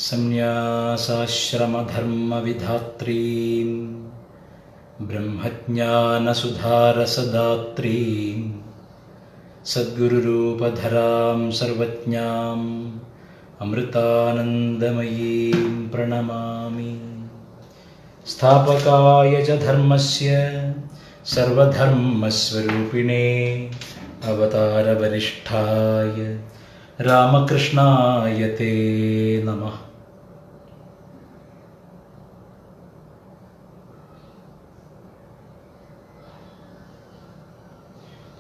സംന്യാസാശ്രമധർമ്മവിധാത്രീം ബ്രഹ്മജ്ഞാനസുധാരസദാത്രീം സദ്ഗുരുരൂപധരാം സർവജ്ഞാം അമൃതാനന്ദമയീം പ്രണമാമി. സ്ഥാപകായ ച ധർമ്മസ്യ സർവധർമ്മസ്വരൂപിണേ അവതാരവരിഷ്ഠായ രാമകൃഷ്ണായ തേ നമഃ.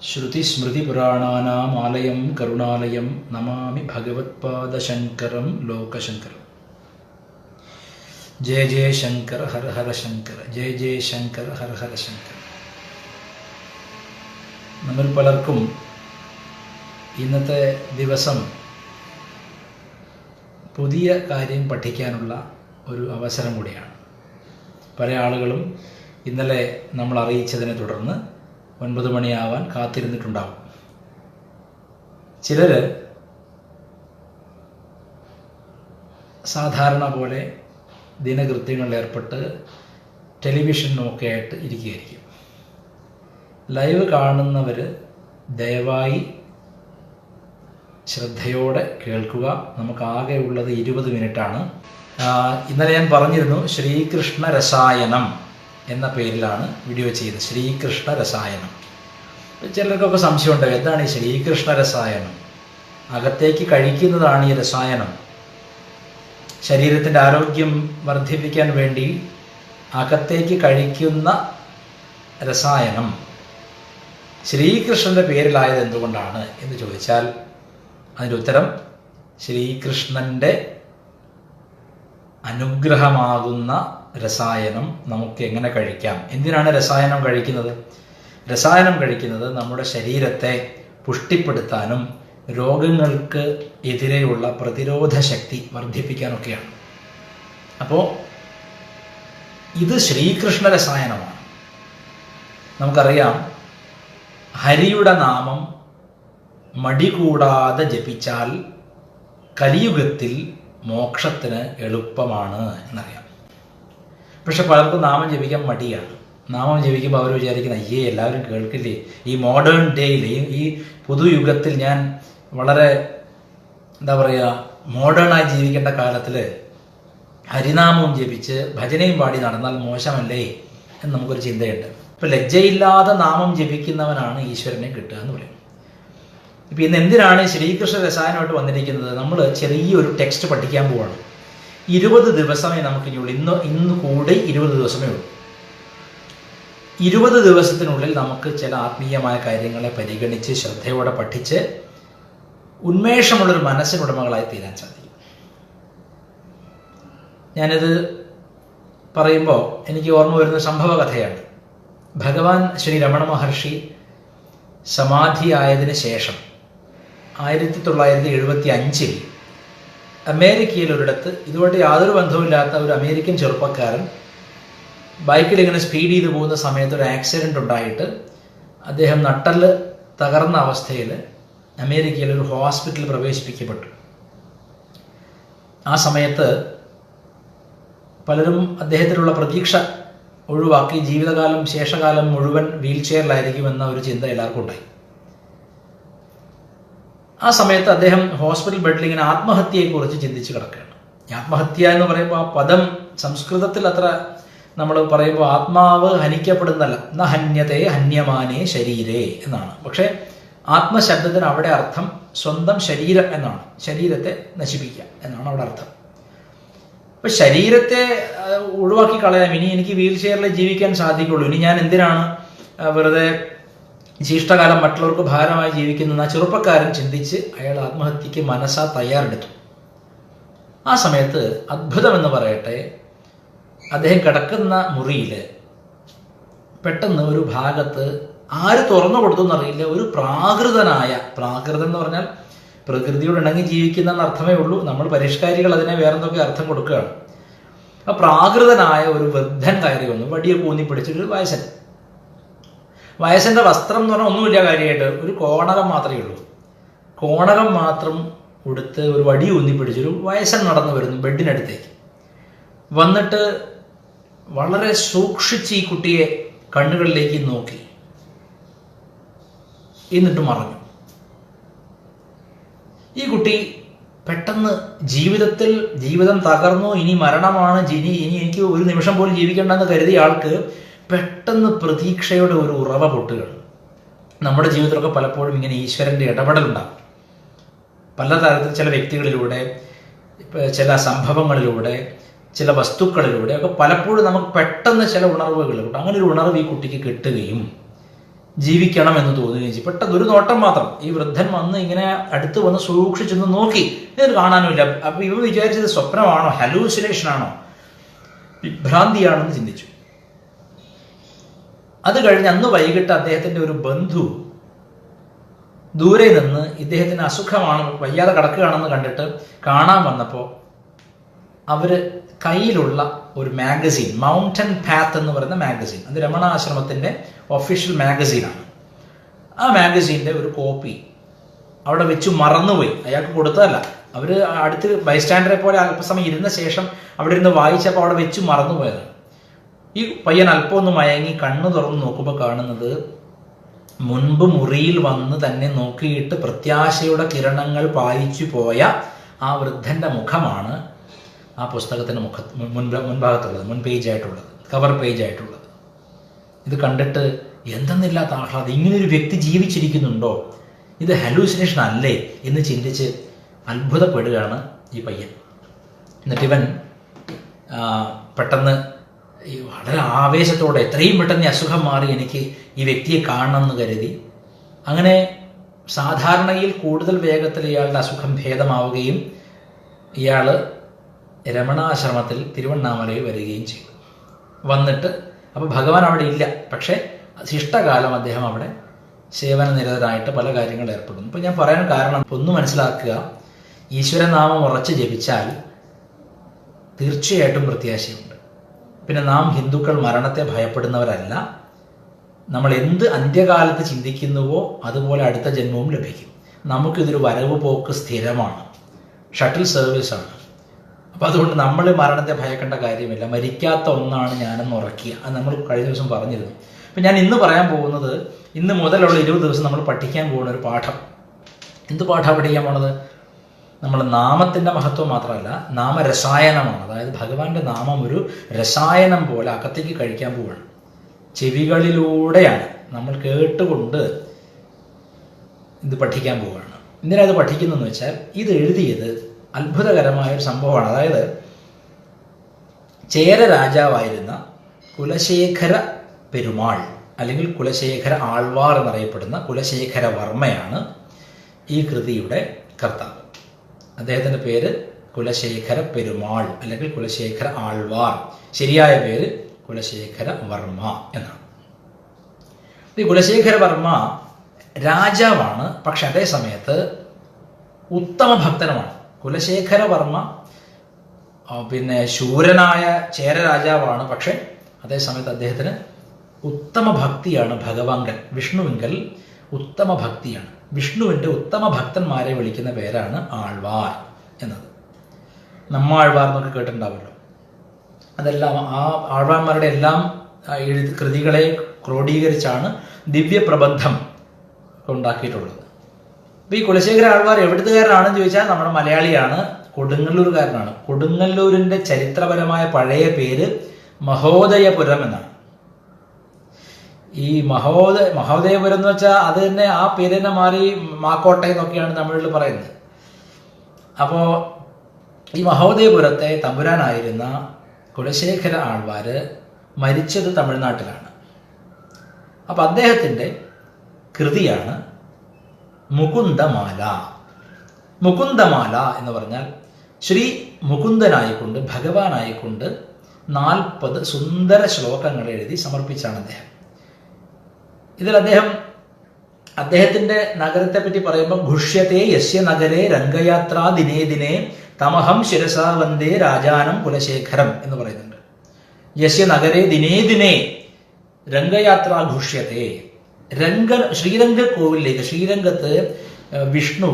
ശ്രുതിസ്മൃതിപുരാണാനാം ആലയം കരുണാലയം നമാമി ഭഗവത്പാദശങ്കരം ലോകശങ്കരം. ജയ ജയ ശങ്കര ഹര ഹര ശങ്കര, ജയ ജയ ശങ്കര ഹര ഹര ശങ്കര. നമ്മൾ പലർക്കും ഇന്നത്തെ ദിവസം പുതിയ കാര്യം പഠിക്കാനുള്ള ഒരു അവസരം കൂടിയാണ്. പല ആളുകളും ഇന്നലെ നമ്മൾ അറിയിച്ചതിനെ തുടർന്ന് 9 മണിയാവാൻ കാത്തിരുന്നിട്ടുണ്ടാവും. ചിലർ സാധാരണ പോലെ ദിനകൃത്യങ്ങളിൽ ഏർപ്പെട്ട് ടെലിവിഷനൊക്കെ ആയിട്ട് ഇരിക്കുകയായിരിക്കും. ലൈവ് കാണുന്നവർ ദയവായി ശ്രദ്ധയോടെ കേൾക്കുക. നമുക്കാകെ ഉള്ളത് 20 മിനിറ്റാണ്. ഇന്നലെ ഞാൻ പറഞ്ഞിരുന്നു ശ്രീകൃഷ്ണ രസായനം എന്ന പേരിലാണ് വീഡിയോ ചെയ്തത്. ശ്രീകൃഷ്ണ രസായനം. ചിലർക്കൊക്കെ സംശയമുണ്ട്, എന്താണ് ഈ ശ്രീകൃഷ്ണ രസായനം? അകത്തേക്ക് കഴിക്കുന്നതാണ് ഈ രസായനം. ശരീരത്തിൻ്റെ ആരോഗ്യം വർദ്ധിപ്പിക്കാൻ വേണ്ടി അകത്തേക്ക് കഴിക്കുന്ന രസായനം ശ്രീകൃഷ്ണൻ്റെ പേരിലായത് എന്തുകൊണ്ടാണ് എന്ന് ചോദിച്ചാൽ അതിൻ്റെ ഉത്തരം ശ്രീകൃഷ്ണൻ്റെ അനുഗ്രഹമാകുന്ന രസായനം നമുക്ക് എങ്ങനെ കഴിക്കാം. എന്തിനാണ് രസായനം കഴിക്കുന്നത്? രസായനം കഴിക്കുന്നത് നമ്മുടെ ശരീരത്തെ പുഷ്ടിപ്പെടുത്താനും രോഗങ്ങൾക്ക് എതിരെയുള്ള പ്രതിരോധ ശക്തി വർദ്ധിപ്പിക്കാനൊക്കെയാണ്. അപ്പോൾ ഇത് ശ്രീകൃഷ്ണ രസായനമാണ്. നമുക്കറിയാം, ഹരിയുടെ നാമം മടി കൂടാതെ ജപിച്ചാൽ കലിയുഗത്തിൽ മോക്ഷത്തിന് എളുപ്പമാണ് എന്നറിയാം. പക്ഷെ പലർക്കും നാമം ജപിക്കാൻ മടിയാണ്. നാമം ജപിക്കുമ്പോൾ അവർ വിചാരിക്കുന്ന, അയ്യേ എല്ലാവരും കേൾക്കില്ലേ, ഈ മോഡേൺ ഡേയിൽ, ഈ പുതുയുഗത്തിൽ ഞാൻ വളരെ മോഡേണായി ജീവിക്കേണ്ട കാലത്തിൽ ഹരിനാമവും ജപിച്ച് ഭജനയും പാടി നടന്നാൽ മോശമല്ലേ എന്ന് നമുക്കൊരു ചിന്തയുണ്ട്. ഇപ്പം ലജ്ജയില്ലാതെ നാമം ജപിക്കുന്നവനാണ് ഈശ്വരനെ കിട്ടുക എന്ന് പറയും. ഇപ്പം ഇന്ന് എന്തിനാണ് ശ്രീകൃഷ്ണ രസായനമായിട്ട് വന്നിരിക്കുന്നത്? നമ്മൾ ചെറിയൊരു ടെക്സ്റ്റ് പഠിക്കാൻ പോവാണ്. 20 ദിവസമേ നമുക്കിനിയുള്ളൂ. ഇന്ന് കൂടി 20 ദിവസമേ ഉള്ളൂ. 20 ദിവസത്തിനുള്ളിൽ നമുക്ക് ചില ആത്മീയമായ കാര്യങ്ങളെ പരിഗണിച്ച് ശ്രദ്ധയോടെ പഠിച്ച് ഉന്മേഷമുള്ളൊരു മനസ്സിനുടമകളായി തീരാൻ സാധിക്കും. ഞാനിത് പറയുമ്പോൾ എനിക്ക് ഓർമ്മ വരുന്ന സംഭവ കഥയാണ്. ഭഗവാൻ ശ്രീ രമണ മഹർഷി സമാധിയായതിന് ശേഷം 1975 അമേരിക്കയിൽ ഒരിടത്ത് ഇതുമായിട്ട് യാതൊരു ബന്ധവുമില്ലാത്ത ഒരു അമേരിക്കൻ ചെറുപ്പക്കാരൻ ബൈക്കിൽ ഇങ്ങനെ സ്പീഡ് ചെയ്ത് പോകുന്ന സമയത്ത് ഒരു ആക്സിഡൻ്റ് ഉണ്ടായിട്ട് അദ്ദേഹം നട്ടെല്ല് തകർന്ന അവസ്ഥയിൽ അമേരിക്കയിൽ ഒരു ഹോസ്പിറ്റലിൽ പ്രവേശിപ്പിക്കപ്പെട്ടു. ആ സമയത്ത് പലരും അദ്ദേഹത്തിലുള്ള പ്രതീക്ഷ ഒഴിവാക്കി ജീവിതകാലം ശേഷകാലം മുഴുവൻ വീൽ ചെയറിലായിരിക്കുമെന്ന ഒരു ചിന്ത എല്ലാവർക്കും ഉണ്ടായി. ആ സമയത്ത് അദ്ദേഹം ഹോസ്പിറ്റൽ ബെഡിൽ ഇങ്ങനെ ആത്മഹത്യയെക്കുറിച്ച് ചിന്തിച്ച് കിടക്കുകയാണ്. ആത്മഹത്യ എന്ന് പറയുമ്പോൾ ആ പദം സംസ്കൃതത്തിൽ അത്ര നമ്മൾ പറയുമ്പോൾ ആത്മാവ് ഹനിക്കപ്പെടുന്നല്ല, ന ഹന്യതേ ഹന്യമാനേ ശരീരേ എന്നാണ്. പക്ഷേ ആത്മശബ്ദത്തിന് അവിടെ അർത്ഥം സ്വന്തം ശരീരം എന്നാണ്. ശരീരത്തെ നശിപ്പിക്കുക എന്നാണ് അവിടെ അർത്ഥം. അപ്പൊ ശരീരത്തെ ഒഴിവാക്കി കളയാം, ഇനി എനിക്ക് വീൽ ചെയറിൽ ജീവിക്കാൻ സാധിക്കുള്ളൂ, ഇനി ഞാൻ എന്തിനാണ് വെറുതെ ശിഷ്ടകാലം മറ്റുള്ളവർക്ക് ഭാരമായി ജീവിക്കുന്ന ചെറുപ്പക്കാരൻ ചിന്തിച്ച് അയാൾ ആത്മഹത്യക്ക് മനസ്സാ തയ്യാറെടുത്തു. ആ സമയത്ത് അത്ഭുതമെന്ന് പറയട്ടെ, അദ്ദേഹം കിടക്കുന്ന മുറിയിൽ പെട്ടെന്ന് ഒരു ഭാഗത്ത് ആര് തുറന്നു കൊടുത്തു എന്നറിയില്ല, ഒരു പ്രാകൃതം എന്ന് പറഞ്ഞാൽ പ്രകൃതിയോട് ഇണങ്ങി ജീവിക്കുന്ന അർത്ഥമേ ഉള്ളൂ. നമ്മൾ പരിഷ്കാരികൾ അതിനെ വേറെന്തൊക്കെ അർത്ഥം കൊടുക്കുകയാണ്. ആ പ്രാകൃതനായ ഒരു വൃദ്ധൻ കയറി വന്നു, വടിയൊക്കെ ഊന്നി പിടിച്ചൊരു വയസ്സൻ്റെ വസ്ത്രം എന്ന് പറഞ്ഞാൽ ഒന്നുമില്ല, കാര്യമായിട്ട് ഒരു കോണകം മാത്രമേ ഉള്ളൂ. കോണകം മാത്രം ഉടുത്ത് ഒരു വടി ഊന്നി പിടിച്ചൊരു വയസ്സൻ നടന്നു വരുന്നു ബെഡിനടുത്തേക്ക്. വന്നിട്ട് വളരെ സൂക്ഷിച്ച് ഈ കുട്ടിയെ കണ്ണുകളിലേക്ക് നോക്കി, എന്നിട്ട് മറഞ്ഞു. ഈ കുട്ടി പെട്ടെന്ന് ജീവിതം തകർന്നു, ഇനി മരണമാണ്, ഇനി എനിക്ക് ഒരു നിമിഷം പോലും ജീവിക്കേണ്ടെന്ന് കരുതിയ ആൾക്ക് പെട്ടെന്ന് പ്രതീക്ഷയുടെ ഒരു ഉറവ പൊട്ടുകയാണ്. നമ്മുടെ ജീവിതത്തിലൊക്കെ പലപ്പോഴും ഇങ്ങനെ ഈശ്വരന്റെ ഇടപെടലുണ്ടാകും. പല തരത്തിൽ ചില വ്യക്തികളിലൂടെ, ചില സംഭവങ്ങളിലൂടെ, ചില വസ്തുക്കളിലൂടെ ഒക്കെ പലപ്പോഴും നമുക്ക് പെട്ടെന്ന് ചില ഉണർവുകൾ കിട്ടും. അങ്ങനെ ഒരു ഉണർവ് ഈ കുട്ടിക്ക് കിട്ടുകയും ജീവിക്കണം എന്ന് തോന്നുകയും ചെയ്യും. പെട്ടെന്ന് ഒരു നോട്ടം മാത്രം ഈ വൃദ്ധൻ വന്ന് ഇങ്ങനെ അടുത്ത് വന്ന് സൂക്ഷിച്ചൊന്ന് നോക്കി, ഇത് കാണാനുമില്ല. അപ്പൊ ഇവ വിചാരിച്ചത് സ്വപ്നമാണോ, ഹലൂസിനേഷൻ ആണോ, വിഭ്രാന്തിയാണെന്ന് ചിന്തിച്ചു. അത് കഴിഞ്ഞ് അന്ന് വൈകിട്ട് അദ്ദേഹത്തിന്റെ ഒരു ബന്ധു ദൂരെ നിന്ന് ഇദ്ദേഹത്തിന് അസുഖമാണ്, വയ്യാതെ കിടക്കുകയാണെന്ന് കണ്ടിട്ട് കാണാൻ വന്നപ്പോൾ അവര് കയ്യിലുള്ള ഒരു മാഗസീൻ, മൗണ്ടൻ പാത്ത് എന്ന് പറയുന്ന മാഗസീൻ, അത് രമണ ആശ്രമത്തിന്റെ ഒഫീഷ്യൽ മാഗസീനാണ്. ആ മാഗസീന്റെ ഒരു കോപ്പി അവിടെ വെച്ച് മറന്നുപോയി. അയാൾക്ക് കൊടുത്തതല്ല, അവര് അടുത്ത് ബൈസ്റ്റാൻഡറെ പോലെ അല്പസമയം ഇരുന്ന ശേഷം അവിടെ ഇരുന്ന് വായിച്ചപ്പോൾ അവിടെ വെച്ച് മറന്നുപോയതാണ്. ഈ പയ്യൻ അല്പം ഒന്ന് മയങ്ങി കണ്ണു തുറന്ന് നോക്കുമ്പോൾ കാണുന്നത് മുൻപ് മുറിയിൽ വന്ന് തന്നെ നോക്കിയിട്ട് പ്രത്യാശയുടെ കിരണങ്ങൾ പായിച്ചു പോയ ആ വൃദ്ധന്റെ മുഖമാണ് ആ പുസ്തകത്തിന്റെ മുൻഭാഗത്തുള്ളത്, മുൻ പേജായിട്ടുള്ളത്, കവർ പേജായിട്ടുള്ളത്. ഇത് കണ്ടിട്ട് എന്തെന്നില്ലാത്ത ആഹ്ലാദം, ഇങ്ങനൊരു വ്യക്തി ജീവിച്ചിരിക്കുന്നുണ്ടോ, ഇത് ഹലൂസിനേഷൻ അല്ലേ എന്ന് ചിന്തിച്ച് അത്ഭുതപ്പെടുകയാണ് ഈ പയ്യൻ. എന്നിട്ട് ഇവൻ പെട്ടെന്ന് വളരെ ആവേശത്തോടെ എത്രയും പെട്ടെന്ന് അസുഖം മാറി എനിക്ക് ഈ വ്യക്തിയെ കാണണമെന്ന് കരുതി, അങ്ങനെ സാധാരണയിൽ കൂടുതൽ വേഗത്തിൽ ഇയാളുടെ അസുഖം ഭേദമാവുകയും ഇയാൾ രമണാശ്രമത്തിൽ തിരുവണ്ണാമലയിൽ വരികയും ചെയ്തു. വന്നിട്ട് അപ്പോൾ ഭഗവാൻ അവിടെ ഇല്ല, പക്ഷേ ശിഷ്ടകാലം അദ്ദേഹം അവിടെ സേവന നിരതരായിട്ട് പല കാര്യങ്ങൾ ഏർപ്പെടുന്നു. ഇപ്പം ഞാൻ പറയാൻ കാരണം ഒന്ന് മനസ്സിലാക്കുക, ഈശ്വരനാമം ഉറച്ച് ജപിച്ചാൽ തീർച്ചയായിട്ടും പ്രത്യാശയുണ്ട്. പിന്നെ നാം ഹിന്ദുക്കൾ മരണത്തെ ഭയപ്പെടുന്നവരല്ല. നമ്മൾ എന്ത് അന്ത്യകാലത്ത് ചിന്തിക്കുന്നുവോ അതുപോലെ അടുത്ത ജന്മവും ലഭിക്കും. നമുക്കിതൊരു വരവ് പോക്ക് സ്ഥിരമാണ്, ഷട്ടിൽ സർവീസാണ്. അപ്പം അതുകൊണ്ട് നമ്മൾ മരണത്തെ ഭയക്കേണ്ട കാര്യമില്ല. മരിക്കാത്ത ഒന്നാണ് ഞാനെന്ന് ഉറക്കുക. അത് നമ്മൾ കഴിഞ്ഞ ദിവസം പറഞ്ഞിരുന്നു. അപ്പം ഞാൻ ഇന്ന് പറയാൻ പോകുന്നത്, ഇന്ന് മുതലുള്ള 20 ദിവസം നമ്മൾ പഠിക്കാൻ പോകുന്ന ഒരു പാഠം. എന്ത് പാഠമാണ് പഠിക്കാൻ പോണത്? നമ്മൾ നാമത്തിൻ്റെ മഹത്വം മാത്രമല്ല, നാമരസായനമാണ്. അതായത് ഭഗവാന്റെ നാമം ഒരു രസായനം പോലെ അകത്തേക്ക് കഴിക്കാൻ പോവുകയാണ്. ചെവികളിലൂടെയാണ് നമ്മൾ കേട്ടുകൊണ്ട് ഇത് പഠിക്കാൻ പോവുകയാണ്. എന്തിനാ ഇത് പഠിക്കുന്നതെന്ന് വെച്ചാൽ, ഇത് എഴുതിയത് അത്ഭുതകരമായ ഒരു സംഭവമാണ്. അതായത് ചേര രാജാവായിരുന്ന കുലശേഖര പെരുമാൾ അല്ലെങ്കിൽ കുലശേഖര ആൾവാർ എന്നറിയപ്പെടുന്ന കുലശേഖര വർമ്മയാണ് ഈ കൃതിയുടെ കർത്താവ്. അദ്ദേഹത്തിൻ്റെ പേര് കുലശേഖര പെരുമാൾ അല്ലെങ്കിൽ കുലശേഖര ആൾവാർ, ശരിയായ പേര് കുലശേഖര വർമ്മ എന്നാണ്. ഈ കുലശേഖര വർമ്മ രാജാവാണ്, പക്ഷെ അതേ സമയത്ത് ഉത്തമ ഭക്തനുമാണ്. കുലശേഖര വർമ്മ പിന്നെ ശൂരനായ ചേര രാജാവാണ്, പക്ഷെ അതേ സമയത്ത് അദ്ദേഹത്തിന് ഉത്തമ ഭക്തിയാണ് ഭഗവാങ്കൽ, വിഷ്ണുവിങ്കൽ ഉത്തമ ഭക്തിയാണ്. വിഷ്ണുവിൻ്റെ ഉത്തമ ഭക്തന്മാരെ വിളിക്കുന്ന പേരാണ് ആൾവാർ എന്നത്. നമ്മാഴ്വാർ എന്നൊക്കെ കേട്ടിട്ടുണ്ടാവുമല്ലോ. അതെല്ലാം ആ ആൾവാർമാരുടെ എല്ലാം കൃതികളെ ക്രോഡീകരിച്ചാണ് ദിവ്യപ്രബന്ധം ഉണ്ടാക്കിയിട്ടുള്ളത്. അപ്പോൾ ഈ കുലശേഖര ആൾവാർ എവിടുത്തുകാരനാണെന്ന് ചോദിച്ചാൽ നമ്മുടെ മലയാളിയാണ്, കൊടുങ്ങല്ലൂരുകാരനാണ്. കൊടുങ്ങല്ലൂരിൻ്റെ ചരിത്രപരമായ പഴയ പേര് മഹോദയപുരം എന്നാണ്. ഈ മഹോദയപുരം എന്ന് വെച്ചാൽ അത് തന്നെ ആ പേര് തന്നെ മാറി മാക്കോട്ടെ എന്നൊക്കെയാണ് തമിഴിൽ പറയുന്നത്. അപ്പോൾ ഈ മഹോദയപുരത്തെ തമ്പുരാനായിരുന്ന കുലശേഖര ആൾവാർ മരിച്ചത് തമിഴ്നാട്ടിലാണ്. അപ്പം അദ്ദേഹത്തിൻ്റെ കൃതിയാണ് മുകുന്ദമാല. മുകുന്ദമാല എന്ന് പറഞ്ഞാൽ ശ്രീ മുകുന്ദനായിക്കൊണ്ട്, ഭഗവാനായിക്കൊണ്ട് 40 സുന്ദര ശ്ലോകങ്ങൾ എഴുതി സമർപ്പിച്ചാണ് അദ്ദേഹം. ഇതിൽ അദ്ദേഹത്തിന്റെ നഗരത്തെ പറ്റി പറയുമ്പോൾ ഘുഷ്യത്തെ യസ്യ നഗരേ രംഗയാത്രാ ദിനേ ദിനേ തമഹം ശിരസാ വന്ദേ രാജാനം കുലശേഖരം എന്ന് പറയുന്നുണ്ട്. യസ്യ നഗരേ ദിനേ ദിനേ രംഗയാത്രാ ഘുഷ്യത്തെ. ശ്രീരംഗ കോവിലേക്ക്, ശ്രീരംഗത്ത് വിഷ്ണു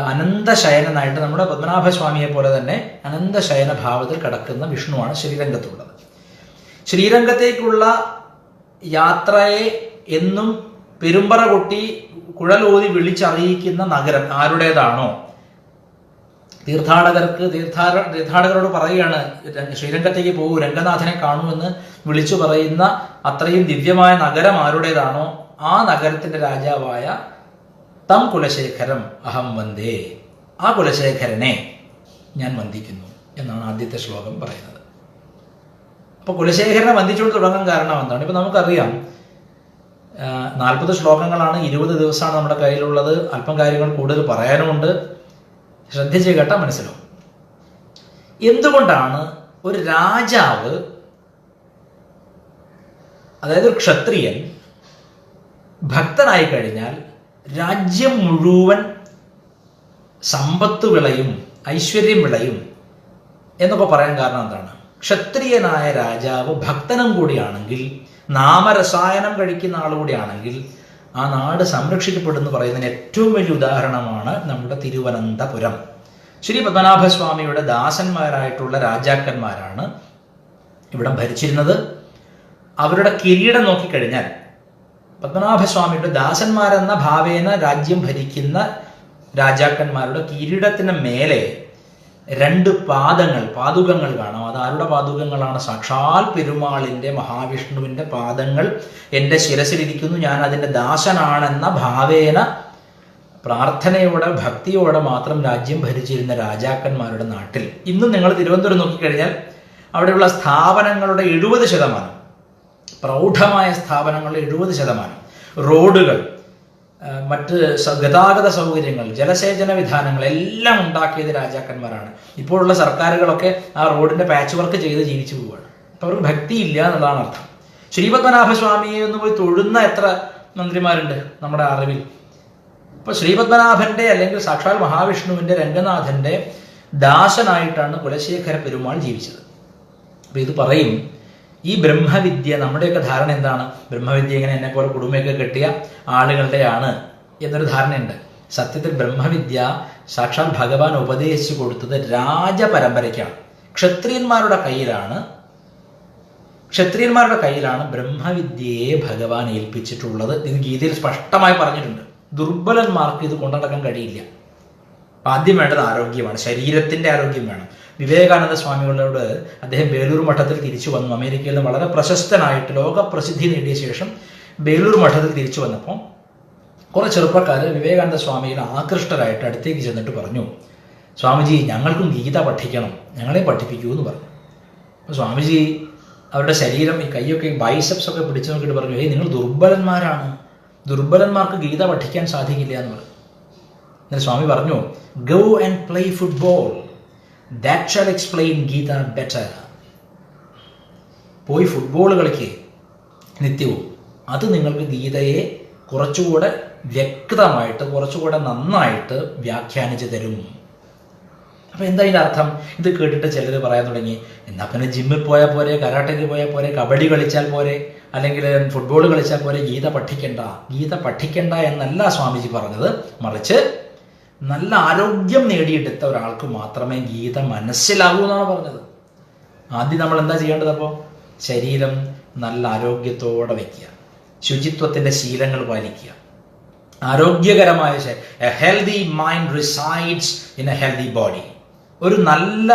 അനന്തശയനനായിട്ട് നമ്മുടെ പത്മനാഭസ്വാമിയെ പോലെ തന്നെ അനന്തശയന ഭാവത്തിൽ കിടക്കുന്ന വിഷ്ണുവാണ് ശ്രീരംഗത്തുള്ളത്. ശ്രീരംഗത്തേക്കുള്ള യാത്രയെ എന്നും പെരുമ്പറ കൊട്ടി കുഴലോതി വിളിച്ചറിയിക്കുന്ന നഗരം ആരുടേതാണോ, തീർത്ഥാടകരോട് പറയുകയാണ് ശ്രീരംഗത്തേക്ക് പോകൂ, രംഗനാഥനെ കാണൂ എന്ന് വിളിച്ചു പറയുന്ന അത്രയും ദിവ്യമായ നഗരം ആരുടേതാണോ ആ നഗരത്തിന്റെ രാജാവായ തം കുലശേഖരം അഹം വന്ദേ, ആ കുലശേഖരനെ ഞാൻ വന്ദിക്കുന്നു എന്നാണ് ആദ്യത്തെ ശ്ലോകം പറയുന്നത്. അപ്പൊ കുലശേഖരനെ വന്ദിച്ചുകൊണ്ട് തുടങ്ങാൻ കാരണം എന്താണ്? ഇപ്പൊ നമുക്കറിയാം 40 ശ്ലോകങ്ങളാണ്, 20 ദിവസമാണ് നമ്മുടെ കയ്യിലുള്ളത്. അല്പം കാര്യങ്ങൾ കൂടുതൽ പറയാനുമുണ്ട്. ശ്രദ്ധിച്ച് കേട്ടാൽ മനസ്സിലാവും. എന്തുകൊണ്ടാണ് ഒരു രാജാവ്, അതായത് ഒരു ക്ഷത്രിയൻ ഭക്തനായി കഴിഞ്ഞാൽ രാജ്യം മുഴുവൻ സമ്പത്ത് വിളയും ഐശ്വര്യം വിളയും എന്നൊക്കെ പറയാൻ കാരണം എന്താണ്? ക്ഷത്രിയനായ രാജാവ് ഭക്തനും കൂടിയാണെങ്കിൽ, നാമരസായനം കഴിക്കുന്ന ആളുകൂടിയാണെങ്കിൽ ആ നാട് സംരക്ഷിക്കപ്പെടുന്നു പറയുന്നതിന് ഏറ്റവും വലിയ ഉദാഹരണമാണ് നമ്മുടെ തിരുവനന്തപുരം. ശ്രീ പത്മനാഭസ്വാമിയുടെ ദാസന്മാരായിട്ടുള്ള രാജാക്കന്മാരാണ് ഇവിടം ഭരിച്ചിരുന്നത്. അവരുടെ കിരീടം നോക്കിക്കഴിഞ്ഞാൽ പത്മനാഭസ്വാമിയുടെ ദാസന്മാരെന്ന ഭാവേന രാജ്യം ഭരിക്കുന്ന രാജാക്കന്മാരുടെ കിരീടത്തിന് മേലെ 2 പാദുകങ്ങൾ കാണാം. അത് ആരുടെ പാദുകങ്ങളാണ്? സാക്ഷാൽ പെരുമാളിന്റെ, മഹാവിഷ്ണുവിന്റെ പാദങ്ങൾ എൻ്റെ ശിരസിലിരിക്കുന്നു, ഞാൻ അതിൻ്റെ ദാസനാണെന്ന ഭാവേന പ്രാർത്ഥനയോടെ ഭക്തിയോടെ മാത്രം രാജ്യം ഭരിച്ചിരുന്ന രാജാക്കന്മാരുടെ നാട്ടിൽ ഇന്നും നിങ്ങൾ തിരുവനന്തപുരം നോക്കിക്കഴിഞ്ഞാൽ അവിടെയുള്ള സ്ഥാപനങ്ങളുടെ 70%, പ്രൗഢമായ സ്ഥാപനങ്ങളുടെ 70%, റോഡുകൾ, മറ്റ് ഗതാഗത സൗകര്യങ്ങൾ, ജലസേചന വിധാനങ്ങൾ എല്ലാം ഉണ്ടാക്കിയത് രാജാക്കന്മാരാണ്. ഇപ്പോഴുള്ള സർക്കാരുകളൊക്കെ ആ റോഡിന്റെ പാച്ച് വർക്ക് ചെയ്ത് ജീവിച്ചു പോവുകയാണ്. അപ്പൊ അവർക്ക് ഭക്തിയില്ല എന്നുള്ളതാണ് അർത്ഥം. ശ്രീപത്മനാഭസ്വാമിയെ ഒന്ന് പോയി തൊഴുന്ന എത്ര മന്ത്രിമാരുണ്ട് നമ്മുടെ അറിവിൽ? ഇപ്പൊ ശ്രീപത്മനാഭന്റെ അല്ലെങ്കിൽ സാക്ഷാൽ മഹാവിഷ്ണുവിന്റെ, രംഗനാഥന്റെ ദാസനായിട്ടാണ് കുലശേഖര പെരുമാൾ ജീവിച്ചത്. അപ്പൊ ഇത് പറയും, ഈ ബ്രഹ്മവിദ്യ, നമ്മുടെയൊക്കെ ധാരണ എന്താണ്? ബ്രഹ്മവിദ്യ ഇങ്ങനെ എന്നെ പോലെ കുടുംബമൊക്കെ കെട്ടിയ ആളുകളുടെയാണ് എന്നൊരു ധാരണയുണ്ട്. സത്യത്തിൽ ബ്രഹ്മവിദ്യ സാക്ഷാൽ ഭഗവാൻ ഉപദേശിച്ചു കൊടുത്തത് രാജപരമ്പരയ്ക്കാണ്. ക്ഷത്രിയന്മാരുടെ കയ്യിലാണ് ബ്രഹ്മവിദ്യയെ ഭഗവാൻ ഏൽപ്പിച്ചിട്ടുള്ളത്. ഇത് ഗീതയിൽ സ്പഷ്ടമായി പറഞ്ഞിട്ടുണ്ട്. ദുർബലന്മാർക്ക് ഇത് കൊണ്ടുനടക്കാൻ കഴിയില്ല. ആദ്യം വേണ്ടത് ആരോഗ്യമാണ്, ശരീരത്തിന്റെ ആരോഗ്യം വേണം. വിവേകാനന്ദ സ്വാമികളോട് അദ്ദേഹം ബേലൂർ മഠത്തിൽ തിരിച്ചു വന്നു. അമേരിക്കയിൽ നിന്ന് വളരെ പ്രശസ്തനായിട്ട് ലോകപ്രസിദ്ധി നേടിയ ശേഷം ബേലൂർ മഠത്തിൽ തിരിച്ചു വന്നപ്പോൾ കുറെ ചെറുപ്പക്കാർ വിവേകാനന്ദ സ്വാമിയിൽ ആകൃഷ്ടരായിട്ട് അടുത്തേക്ക് ചെന്നിട്ട് പറഞ്ഞു, സ്വാമിജി ഞങ്ങൾക്കും ഗീത പഠിക്കണം, ഞങ്ങളെ പഠിപ്പിക്കൂ എന്ന് പറഞ്ഞു. അപ്പോൾ സ്വാമിജി അവരുടെ ശരീരം, ഈ കൈയൊക്കെ, ബൈസെപ്സ് ഒക്കെ പിടിച്ചു നോക്കിയിട്ട് പറഞ്ഞു, നിങ്ങൾ ദുർബലന്മാരാണ്, ദുർബലന്മാർക്ക് ഗീത പഠിക്കാൻ സാധിക്കില്ല എന്ന് പറഞ്ഞു. എന്നിട്ട് സ്വാമി പറഞ്ഞു, go and play football, that shall explain Gita better. പോയി ഫുട്ബോൾ കളിക്ക് നിത്യവും, അത് നിങ്ങൾക്ക് ഗീതയെ കുറച്ചുകൂടെ വ്യക്തമായിട്ട്, കുറച്ചുകൂടെ നന്നായിട്ട് വ്യാഖ്യാനിച്ച് തരും. അപ്പൊ എന്താ ഇതിന്റെ അർത്ഥം? ഇത് കേട്ടിട്ട് ചിലർ പറയാൻ തുടങ്ങി, എന്നാ പിന്നെ ജിമ്മിൽ പോയാൽ പോരെ, കരാട്ടയ്ക്ക് പോയാൽ പോരെ, കബഡി കളിച്ചാൽ പോരെ, അല്ലെങ്കിൽ ഫുട്ബോൾ കളിച്ചാൽ പോരെ, ഗീത പഠിക്കണ്ട എന്നല്ല സ്വാമിജി പറഞ്ഞത്. മറിച്ച് നല്ല ആരോഗ്യം നേടിയെടുത്ത ഒരാൾക്ക് മാത്രമേ ഗീത മനസ്സിലാകൂ എന്നാണ് പറഞ്ഞത്. ആദ്യം നമ്മൾ എന്താ ചെയ്യേണ്ടത്? അപ്പോൾ ശരീരം നല്ല ആരോഗ്യത്തോടെ വയ്ക്കുക, ശുചിത്വത്തിന്റെ ശീലങ്ങൾ പാലിക്കുക, ആരോഗ്യകരമായ A healthy mind resides in A healthy body. ഒരു നല്ല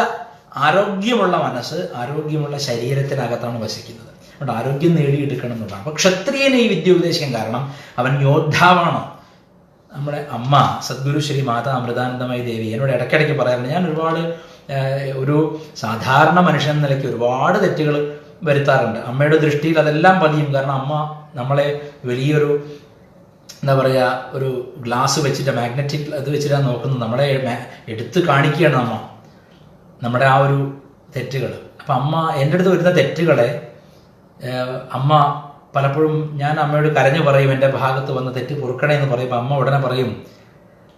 ആരോഗ്യമുള്ള മനസ്സ് ആരോഗ്യമുള്ള ശരീരത്തിനകത്താണ് വസിക്കുന്നത്. അതുകൊണ്ട് ആരോഗ്യം നേടിയെടുക്കണം എന്നുള്ളതാണ്. അപ്പൊ ക്ഷത്രിയനെ ഈ വിദ്യ ഉപദേശിക്കാൻ കാരണം അവൻ യോദ്ധാവാണ്. നമ്മുടെ അമ്മ സദ്ഗുരു ശ്രീ മാതാ അമൃതാനന്ദമയി ദേവി എന്നോട് ഇടയ്ക്കിടയ്ക്ക് പറയാറുണ്ട്, ഞാൻ ഒരു സാധാരണ മനുഷ്യൻ എന്ന നിലയ്ക്ക് ഒരുപാട് തെറ്റുകൾ വരുത്താറുണ്ട്. അമ്മയുടെ ദൃഷ്ടിയിൽ അതെല്ലാം പതിയും. കാരണം അമ്മ നമ്മളെ വലിയൊരു എന്താ പറയുക, ഒരു ഗ്ലാസ് വെച്ചിട്ട്, മാഗ്നറ്റിക് അത് വെച്ചിട്ടാണ് നോക്കുന്നത്. നമ്മളെ എടുത്ത് കാണിക്കുകയാണ് അമ്മ നമ്മുടെ ആ ഒരു തെറ്റുകൾ. അപ്പം അമ്മ എൻ്റെ അടുത്ത് വരുന്ന തെറ്റുകളെ അമ്മ പലപ്പോഴും, ഞാൻ അമ്മയോട് കരഞ്ഞു പറയും, എൻ്റെ ഭാഗത്ത് വന്ന തെറ്റ് പൊറുക്കണേ എന്ന് പറയുമ്പോൾ അമ്മ ഉടനെ പറയും,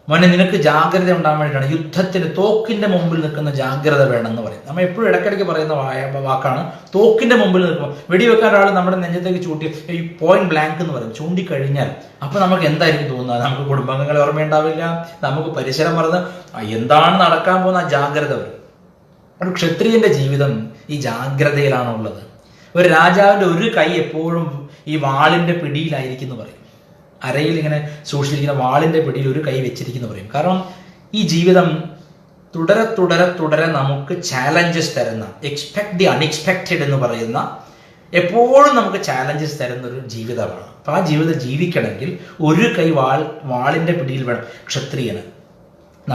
മോനെ നിനക്ക് ജാഗ്രത ഉണ്ടാകാൻ വേണ്ടിയിട്ടാണ്, യുദ്ധത്തിന് തോക്കിന്റെ മുമ്പിൽ നിൽക്കുന്ന ജാഗ്രത വേണമെന്ന് പറയും. നമ്മൾ എപ്പോഴും ഇടയ്ക്കിടയ്ക്ക് പറയുന്ന വാക്കാണ് തോക്കിന്റെ മുമ്പിൽ നിൽക്കുമ്പോൾ. വെടിവെക്കാൻ ഒരാൾ നമ്മുടെ നെഞ്ചത്തേക്ക് ചൂണ്ടി ഈ പോയിന്റ് ബ്ലാങ്ക് എന്ന് പറയും, ചൂണ്ടിക്കഴിഞ്ഞാൽ അപ്പൊ നമുക്ക് എന്തായിരിക്കും തോന്നുന്നത്? നമുക്ക് കുടുംബാംഗങ്ങളെ ഓർമ്മയുണ്ടാവില്ല, നമുക്ക് പരിസരം മറന്ന് എന്താണ് നടക്കാൻ പോകുന്ന ആ ജാഗ്രത വരും. ഒരു ക്ഷത്രിയന്റെ ജീവിതം ഈ ജാഗ്രതയിലാണുള്ളത്. ഒരു രാജാവിന്റെ ഒരു കൈ എപ്പോഴും ഈ വാളിന്റെ പിടിയിലായിരിക്കും എന്ന് പറയും. അരയിൽ ഇങ്ങനെ സൂക്ഷിച്ചിരിക്കുന്ന വാളിന്റെ പിടിയിൽ ഒരു കൈ വെച്ചിരിക്കുന്നു പറയും. കാരണം ഈ ജീവിതം തുടരെ തുടരെ തുടരെ നമുക്ക് ചാലഞ്ചസ് തരുന്ന, എക്സ്പെക്ട് ദി അൺഎക്സ്പെക്റ്റഡ് എന്ന് പറയുന്ന, എപ്പോഴും നമുക്ക് ചാലഞ്ചസ് തരുന്ന ഒരു ജീവിതമാണ്. അപ്പൊ ആ ജീവിതം ജീവിക്കണമെങ്കിൽ ഒരു കൈ വാളിന്റെ പിടിയിൽ വേണം ക്ഷത്രിയന്.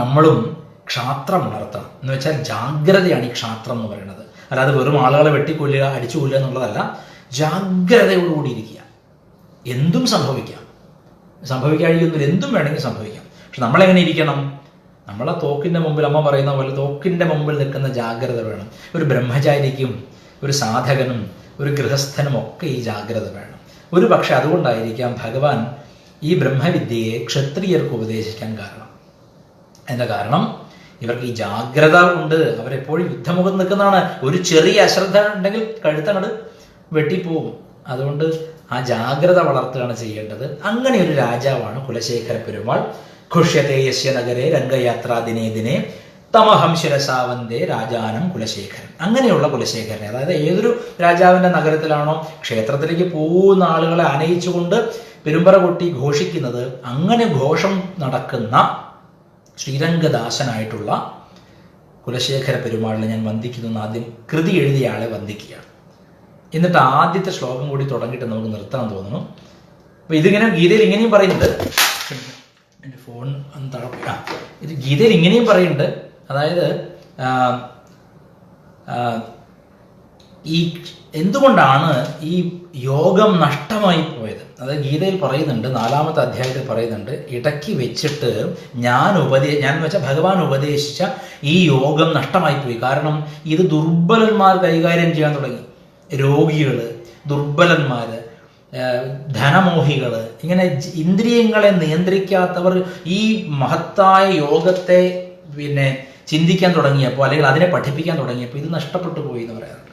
നമ്മളും ക്ഷാത്രം ഉണർത്തണം എന്ന് വെച്ചാൽ ജാഗ്രതയാണ് ഈ ക്ഷാത്രം എന്ന് പറയുന്നത്. അല്ലാതെ വെറും ആളുകളെ വെട്ടിക്കൊല്ലുക, അടിച്ചു കൊല്ലുക എന്നുള്ളതല്ല. ജാഗ്രതയോടുകൂടി ഇരിക്കുക. എന്തും സംഭവിക്കാതിരിക്കുന്നില്ല, എന്തും വേണമെങ്കിൽ സംഭവിക്കാം. പക്ഷെ നമ്മളെങ്ങനെ ഇരിക്കണം? നമ്മളെ തോക്കിന്റെ മുമ്പിൽ, അമ്മ പറയുന്ന പോലെ തോക്കിന്റെ മുമ്പിൽ നിൽക്കുന്ന ജാഗ്രത വേണം. ഒരു ബ്രഹ്മചാരിക്കും ഒരു സാധകനും ഒരു ഗൃഹസ്ഥനും ഒക്കെ ഈ ജാഗ്രത വേണം. ഒരു പക്ഷെ അതുകൊണ്ടായിരിക്കാം ഭഗവാൻ ഈ ബ്രഹ്മവിദ്യയെ ക്ഷത്രിയർക്ക് ഉപദേശിക്കാൻ കാരണം. എന്താ കാരണം? ഇവർക്ക് ഈ ജാഗ്രത ഉണ്ട്. അവരെപ്പോഴും യുദ്ധമുഖം നിൽക്കുന്നതാണ്. ഒരു ചെറിയ അശ്രദ്ധ ഉണ്ടെങ്കിൽ കഴുത്തങ്ങട് വെട്ടിപ്പോവും. അതുകൊണ്ട് ആ ജാഗ്രത വളർത്തുകയാണ് ചെയ്യേണ്ടത്. അങ്ങനെ ഒരു രാജാവാണ് കുലശേഖര പെരുമാൾ. ഖുഷ്യത്തെ യസ്യ നഗരെ രംഗയാത്രാ ദിനേ ദിനേ തമഹം ശിരസാവന്തേ രാജാനം കുലശേഖരൻ. അങ്ങനെയുള്ള കുലശേഖരനെ, അതായത് ഏതൊരു രാജാവിന്റെ നഗരത്തിലാണോ ക്ഷേത്രത്തിലേക്ക് പോകുന്ന ആളുകളെ ആനയിച്ചുകൊണ്ട് പെരുമ്പറ കൊട്ടി ഘോഷിക്കുന്നത്, അങ്ങനെ ഘോഷം നടക്കുന്ന ശ്രീരംഗദാസനായിട്ടുള്ള കുലശേഖര പെരുമാളിനെ ഞാൻ വന്ദിക്കുന്നു. ആദ്യം കൃതി എഴുതിയ ആളെ വന്ദിക്കുകയാണ്. എന്നിട്ട് ആദ്യത്തെ ശ്ലോകം കൂടി തുടങ്ങിയിട്ട് നമുക്ക് നിർത്താൻ തോന്നുന്നു. അപ്പൊ ഇതിങ്ങനെ ഗീതയിൽ ഇങ്ങനെയും പറയുന്നുണ്ട്. എൻ്റെ ഫോൺ ഇത് ഗീതയിൽ ഇങ്ങനെയും പറയുന്നുണ്ട്. അതായത് ഈ എന്തുകൊണ്ടാണ് ഈ യോഗം നഷ്ടമായി പോയത്? അതായത് ഗീതയിൽ പറയുന്നുണ്ട്, 4-ാമത്തെ അധ്യായത്തിൽ പറയുന്നുണ്ട്, ഇടയ്ക്ക് വെച്ചിട്ട് ഞാൻ വെച്ചാൽ ഭഗവാൻ ഉപദേശിച്ച ഈ യോഗം നഷ്ടമായി പോയി. കാരണം ഇത് ദുർബലന്മാർ കൈകാര്യം ചെയ്യാൻ തുടങ്ങി. രോഗികള്, ദുർബലന്മാര്, ധനമോഹികള്, ഇങ്ങനെ ഇന്ദ്രിയങ്ങളെ നിയന്ത്രിക്കാത്തവർ ഈ മഹത്തായ യോഗത്തെ ചിന്തിക്കാൻ തുടങ്ങിയപ്പോൾ, അല്ലെങ്കിൽ അതിനെ പഠിപ്പിക്കാൻ തുടങ്ങിയപ്പോൾ ഇത് നഷ്ടപ്പെട്ടു പോയി എന്ന് പറയാറുണ്ട്.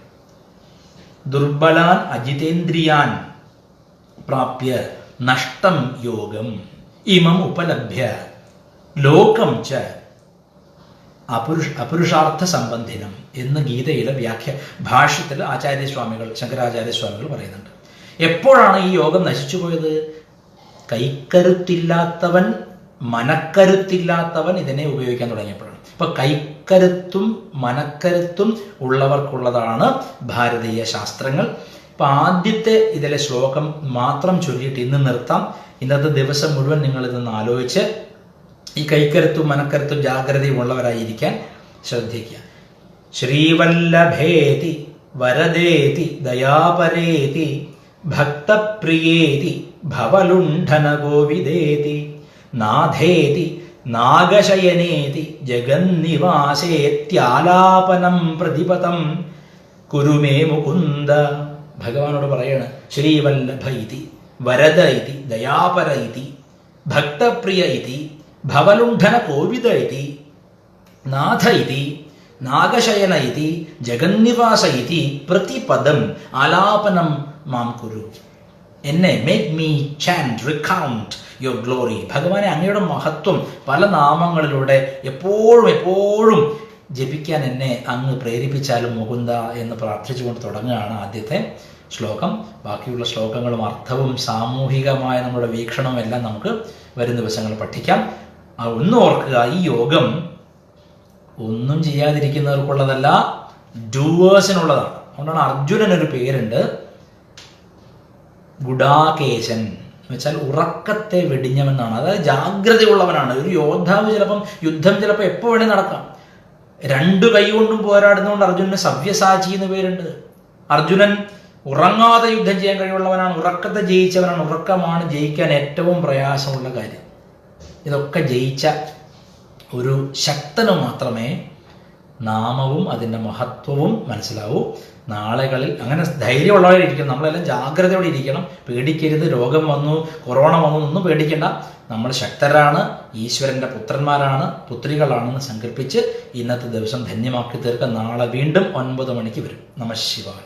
ദുർബലാൻ അജിതേന്ദ്രിയാൻ പ്രാപ്യ നഷ്ടം യോഗം ഇമം ഉപലഭ്യ ലോകം ച അപുരുഷാർത്ഥ സംബന്ധിനം എന്ന് ഗീതയിലെ ഭാഷ്യത്തിൽ ആചാര്യസ്വാമികൾ, ശങ്കരാചാര്യസ്വാമികൾ പറയുന്നുണ്ട്. എപ്പോഴാണ് ഈ യോഗം നശിച്ചു പോയത്? കൈക്കരുത്തില്ലാത്തവൻ, മനക്കരുത്തില്ലാത്തവൻ ഇതിനെ ഉപയോഗിക്കാൻ തുടങ്ങിയപ്പോഴാണ്. ഇപ്പൊ കൈക്കരുത്തും മനക്കരുത്തും ഉള്ളവർക്കുള്ളതാണ് ഭാരതീയ ശാസ്ത്രങ്ങൾ. ഇപ്പൊ ആദ്യത്തെ ഇതിലെ ശ്ലോകം മാത്രം ചൊല്ലിയിട്ട് ഇന്ന് നിർത്താം. ഇന്നത്തെ ദിവസം മുഴുവൻ നിങ്ങൾ ഇതൊന്ന് ആലോചിച്ച് ഈ കൈക്കരുത്തും മനക്കരുത്തും ജാഗ്രതയും ഉള്ളവരായിരിക്കാൻ ശ്രദ്ധിക്കുക. ശ്രീവല്ലഭേതി വരദേതി ദയാപരേതി ഭക്തപ്രിയേതി ഭവലുണ്ഠന ഗോവിദേതി നാഥേതി നാഗശയനേതി ജഗന്നിവാസേത്യാലാപനം പ്രതിപദം കുരുമേ മുകുന്ദ. ഭഗവാനോട് പറയാണ്, ശ്രീവല്ലഭ ഇതി വരദ ഇതി ദയാപര ഇതി ഭക്തപ്രിയ ഇതി ഭവലുണ്ഠന കോവിദ ഇതി നാഥ ഇതി നാഗശയന ഇതി ജഗന്നിവാസ ഇതി പ്രതിപദം ആലാപനം മാം കുരു. എന്നെ make me chant recount your glory. ഭഗവാനെ, അങ്ങയുടെ മഹത്വം പല നാമങ്ങളിലൂടെ എപ്പോഴും എപ്പോഴും ജപിക്കാൻ എന്നെ അങ്ങ് പ്രേരിപ്പിച്ചാലും മുകുന്ദ എന്ന് പ്രാർത്ഥിച്ചുകൊണ്ട് തുടങ്ങുകയാണ് ആദ്യത്തെ ശ്ലോകം. ബാക്കിയുള്ള ശ്ലോകങ്ങളും അർത്ഥവും സാമൂഹികമായ നമ്മുടെ വീക്ഷണവും എല്ലാം നമുക്ക് വരും ദിവസങ്ങൾ പഠിക്കാം. ഒന്ന് ഓർക്കുക, ഈ യോഗം ഒന്നും ചെയ്യാതിരിക്കുന്നവർക്കുള്ളതല്ല, ഡൂവേഴ്സിനുള്ളതാണ്. അതുകൊണ്ടാണ് അർജുനനൊരു പേരുണ്ട്, ഗുഡാകേശൻ എന്ന് വെച്ചാൽ ഉറക്കത്തെ വെടിഞ്ഞവനാണ്. അതായത് ജാഗ്രതയുള്ളവനാണ്. ഒരു യോദ്ധാവ് യുദ്ധം ചിലപ്പോൾ എപ്പോൾ വേണേ നടക്കാം. 2 കൈ കൊണ്ടും പോരാടുന്നതുകൊണ്ട് അർജുനന് സവ്യസാചി എന്ന് പേരുണ്ട്. അർജുനൻ ഉറങ്ങാതെ യുദ്ധം ചെയ്യാൻ കഴിവുള്ളവനാണ്, ഉറക്കത്തെ ജയിച്ചവനാണ്. ഉറക്കമാണ് ജയിക്കാൻ ഏറ്റവും പ്രയാസമുള്ള കാര്യം. ഇതൊക്കെ ജയിച്ച ഒരു ശക്തന് മാത്രമേ നാമവും അതിൻ്റെ മഹത്വവും മനസ്സിലാവൂ. നാളുകളിൽ അങ്ങനെ ധൈര്യമുള്ളവരിയ്ക്കണം. നമ്മളെല്ലാം ജാഗ്രതയോടെ ഇരിക്കണം. പേടിക്കരുത്. രോഗം വന്നു, കൊറോണ വന്നു ഒന്നും പേടിക്കണ്ട. നമ്മൾ ശക്തരാണ്, ഈശ്വരൻ്റെ പുത്രന്മാരാണ്, പുത്രികളാണെന്ന് സങ്കല്പിച്ച് ഇന്നത്തെ ദിവസം ധന്യമാക്കി തീർക്കുക. നാളെ വീണ്ടും 9 മണിക്ക് വരും. നമഃ ശിവായ.